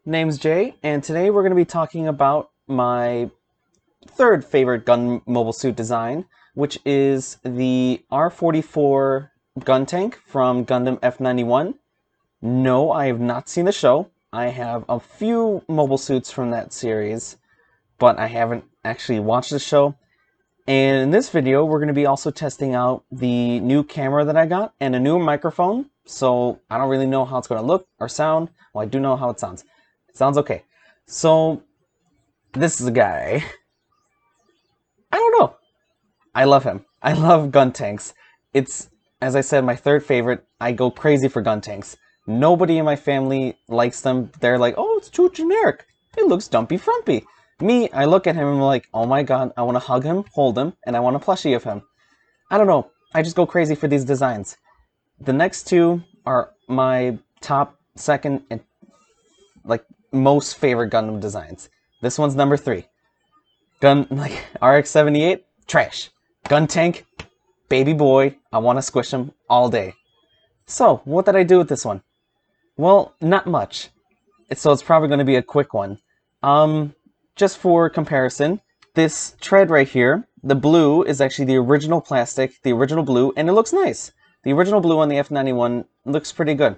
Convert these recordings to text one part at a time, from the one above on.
Name's Jay, and today we're going to be talking about my third favorite gun mobile suit design, which is the R44 Guntank from Gundam F91. No, I have not seen the show. I have a few mobile suits from that series, but I haven't actually watched the show. And in this video, we're going to be also testing out the new camera that I got and a new microphone. So I don't really know how it's going to look or sound. Well, I do know how it sounds. It sounds okay. So this is a guy. I don't know. I love him. I love gun tanks. It's, as I said, my third favorite. I go crazy for gun tanks. Nobody in my family likes them. They're like, oh, it's too generic. It looks dumpy frumpy. Me, I look at him and I'm like, oh my god, I want to hug him, hold him, and I want a plushie of him. I don't know. I just go crazy for these designs. The next two are my top, second, and like most favorite Gundam designs. This one's number 3. RX-78, trash. Guntank, baby boy, I want to squish him all day. So, what did I do with this one? Well, not much. So it's probably going to be a quick one. Just for comparison, this tread right here, the blue is actually the original plastic, the original blue, and it looks nice. The original blue on the F91 looks pretty good.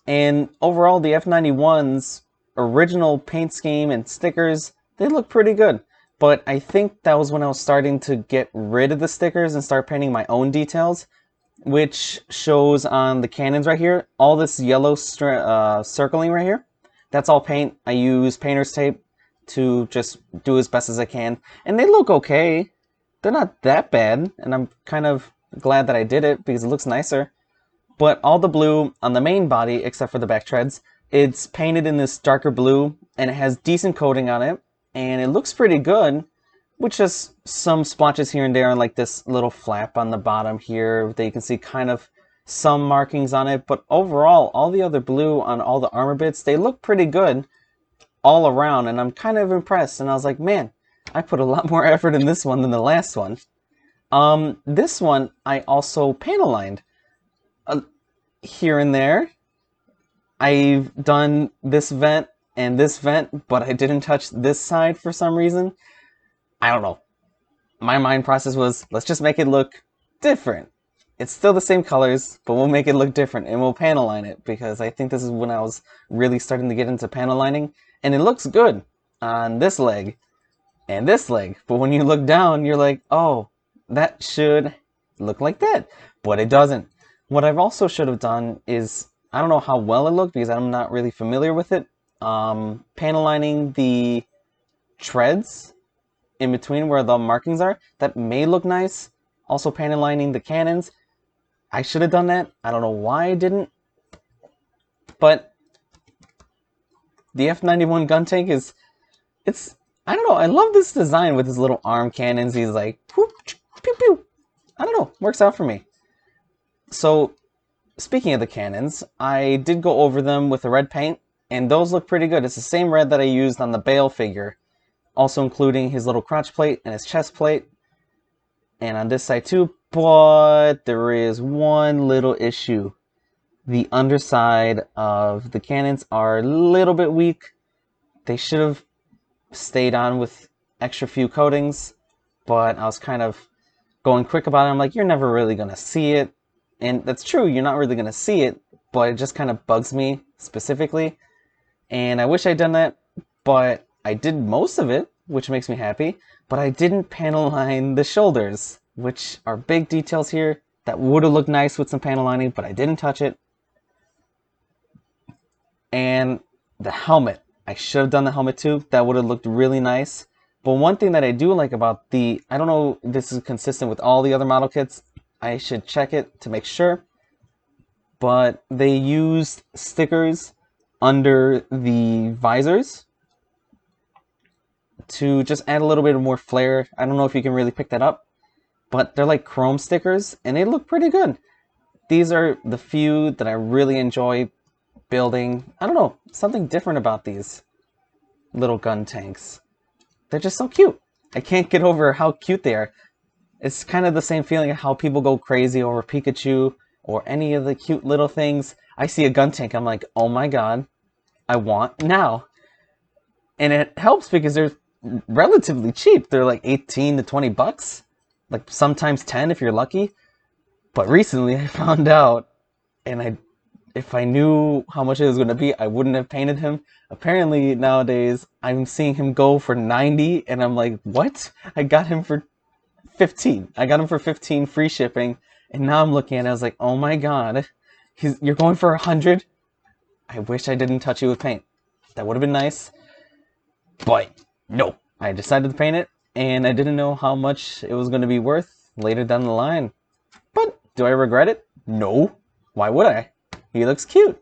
And overall, the F91's original paint scheme and stickers, they look pretty good. But I think that was when I was starting to get rid of the stickers and start painting my own details, which shows on the cannons right here. All this yellow circling right here, that's all paint. I use painter's tape to just do as best as I can. And they look okay. They're not that bad, and I'm kind of glad that I did it because it looks nicer. But all the blue on the main body, except for the back treads, it's painted in this darker blue, and it has decent coating on it, and it looks pretty good, with just some splotches here and there, and like this little flap on the bottom here that you can see kind of some markings on it. But overall, all the other blue on all the armor bits, they look pretty good all around, and I'm kind of impressed. And I was like, man, I put a lot more effort in this one than the last one. This one I also panel lined here and there. I've done this vent and this vent, but I didn't touch this side for some reason. I don't know. My mind process was, let's just make it look different. It's still the same colors, but we'll make it look different, and we'll panel line it, because I think this is when I was really starting to get into panel lining, and it looks good on this leg and this leg, but when you look down, you're like, oh, that should look like that, but it doesn't. What I've also should have done is, I don't know how well it looked because I'm not really familiar with it, panel lining the treads in between where the markings are. That may look nice. Also panel lining the cannons. I should have done that. I don't know why I didn't. But the F91 Guntank is, I don't know, I love this design with his little arm cannons. He's like, whoop, pew, pew. I don't know, works out for me. So, speaking of the cannons, I did go over them with the red paint, and those look pretty good. It's the same red that I used on the Bale figure, also including his little crotch plate and his chest plate, and on this side too, but there is one little issue. The underside of the cannons are a little bit weak. They should have stayed on with extra few coatings, but I was kind of going quick about it. I'm like, you're never really going to see it. And that's true, you're not really going to see it, but it just kind of bugs me specifically. And I wish I'd done that, but I did most of it, which makes me happy. But I didn't panel line the shoulders, which are big details here that would have looked nice with some panel lining, but I didn't touch it. And the helmet, I should have done the helmet too. That would have looked really nice. But one thing that I do like about I don't know if this is consistent with all the other model kits. I should check it to make sure. But they used stickers under the visors to just add a little bit more flair. I don't know if you can really pick that up, but they're like chrome stickers, and they look pretty good. These are the few that I really enjoy building. I don't know, something different about these little gun tanks. They're just so cute. I can't get over how cute they are. It's kind of the same feeling of how people go crazy over Pikachu or any of the cute little things. I see a Guntank, I'm like, oh my god, I want now. And it helps because they're relatively cheap. They're like 18 to 20 bucks. Like sometimes 10 if you're lucky. But recently I found out, and if I knew how much it was going to be, I wouldn't have painted him. Apparently nowadays I'm seeing him go for 90 and I'm like, what? I got him for 15. I got him for 15 free shipping. And now I'm looking at it, I was like, oh my god. You're going for 100? I wish I didn't touch you with paint. That would have been nice. But no, I decided to paint it, and I didn't know how much it was going to be worth later down the line. But do I regret it? No. Why would I? He looks cute.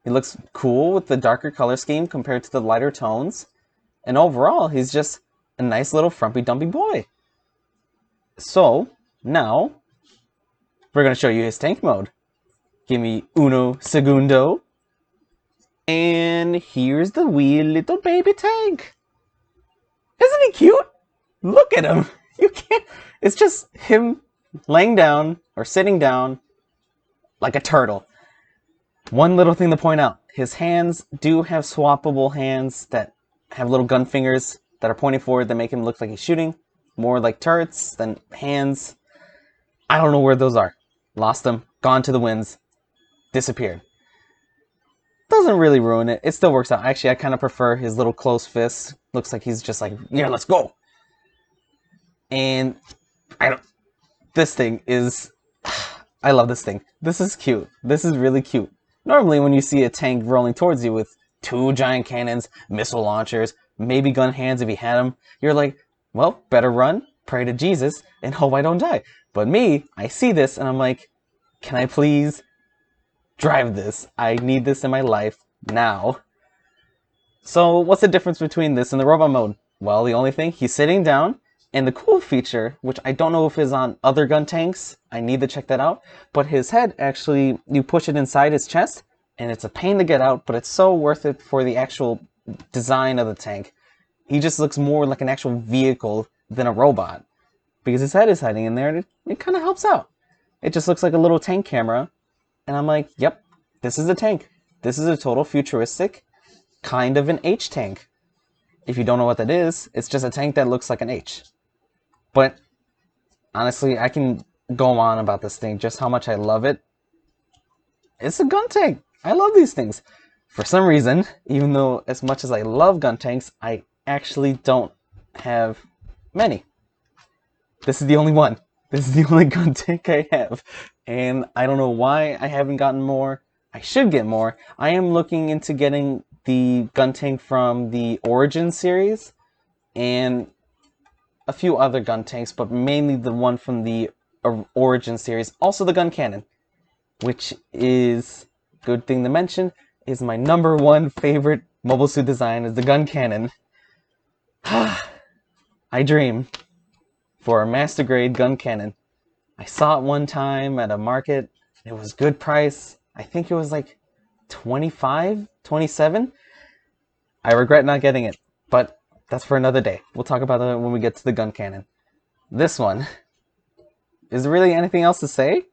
He looks cool with the darker color scheme compared to the lighter tones. And overall, he's just a nice little frumpy dumpy boy. So, now, we're going to show you his tank mode. Give me uno segundo. And here's the wee little baby tank. Isn't he cute? Look at him. You can't. It's just him laying down or sitting down like a turtle. One little thing to point out. His hands do have swappable hands that have little gun fingers that are pointing forward that make him look like he's shooting. More like turrets than hands. I don't know where those are. Lost them. Gone to the winds. Disappeared. Doesn't really ruin it. It still works out. Actually, I kind of prefer his little closed fist. Looks like he's just like, yeah, let's go. And this thing is, I love this thing. This is cute. This is really cute. Normally, when you see a tank rolling towards you with 2 giant cannons, missile launchers, maybe gun hands if he had them, you're like, well, better run, pray to Jesus, and hope I don't die. But me, I see this and I'm like, can I please drive this? I need this in my life now. So what's the difference between this and the robot mode? Well, the only thing, he's sitting down, and the cool feature, which I don't know if is on other gun tanks, I need to check that out, but his head actually, you push it inside his chest, and it's a pain to get out, but it's so worth it for the actual design of the tank. He just looks more like an actual vehicle than a robot, because his head is hiding in there, and it kind of helps out. It just looks like a little tank camera. And I'm like, yep, this is a tank. This is a total futuristic kind of an H tank. If you don't know what that is, it's just a tank that looks like an H. But honestly, I can go on about this thing, just how much I love it. It's a gun tank. I love these things. For some reason, even though as much as I love gun tanks, I actually don't have many. This is the only one. This is the only gun tank I have. And I don't know why I haven't gotten more. I should get more. I am looking into getting the gun tank from the Origin series and a few other gun tanks, but mainly the one from the Origin series. Also the gun cannon, which is, good thing to mention, is my #1 favorite mobile suit design is the gun cannon. I dream for a master grade gun cannon. I saw it one time at a market. It was good price. I think it was like 25, 27. I regret not getting it, but that's for another day. We'll talk about that when we get to the gun cannon. This one, is there really anything else to say?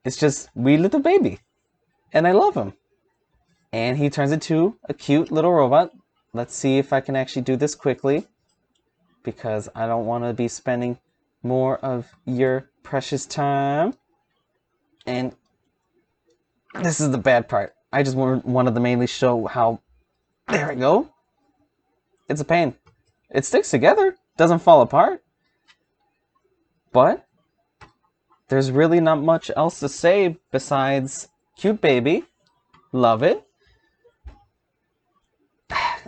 It's just wee little baby, and I love him. And he turns into a cute little robot. Let's see if I can actually do this quickly, because I don't want to be spending more of your precious time. And this is the bad part. I just wanted to mainly show how, there we go. It's a pain. It sticks together, doesn't fall apart. But there's really not much else to say besides cute baby, love it.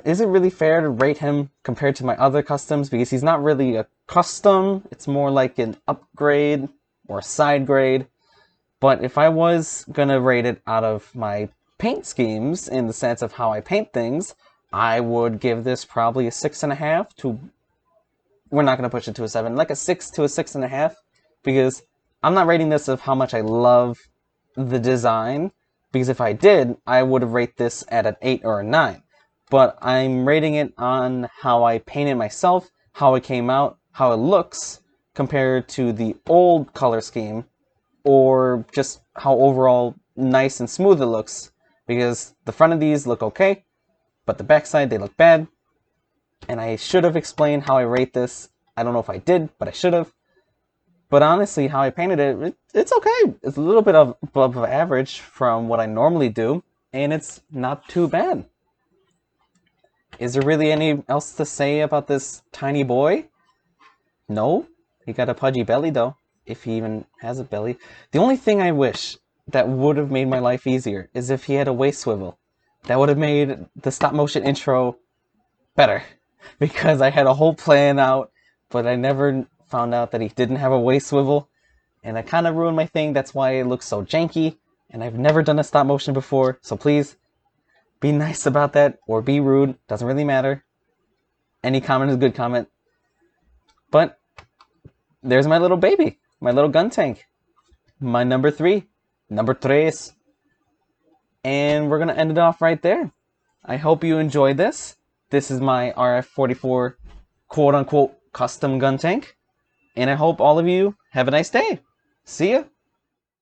Is it really fair to rate him compared to my other customs? Because he's not really a custom, it's more like an upgrade or a side grade. But if I was gonna rate it out of my paint schemes, in the sense of how I paint things, I would give this probably a 6.5 to, we're not gonna push it to a 7, like a 6 to a 6.5, because I'm not rating this of how much I love the design, because if I did, I would have rated this at an 8 or a 9. But I'm rating it on how I painted myself, how it came out, how it looks, compared to the old color scheme, or just how overall nice and smooth it looks. Because the front of these look okay, but the backside, they look bad. and I should have explained how I rate this. I don't know if I did, but I should have. But honestly, how I painted it, it's okay. It's a little bit above average from what I normally do, and it's not too bad. Is there really any else to say about this tiny boy? No? He got a pudgy belly, though, if he even has a belly. The only thing I wish that would have made my life easier is if he had a waist swivel. That would have made the stop-motion intro better, because I had a whole plan out, but I never found out that he didn't have a waist swivel, and that kind of ruined my thing. That's why it looks so janky, and I've never done a stop motion before, so please be nice about that, or be rude, doesn't really matter. Any comment is a good comment. But there's my little baby, my little Guntank, my number 3, number tres. And we're going to end it off right there. I hope you enjoyed this. This is my RF44 quote-unquote custom Guntank. And I hope all of you have a nice day. See ya!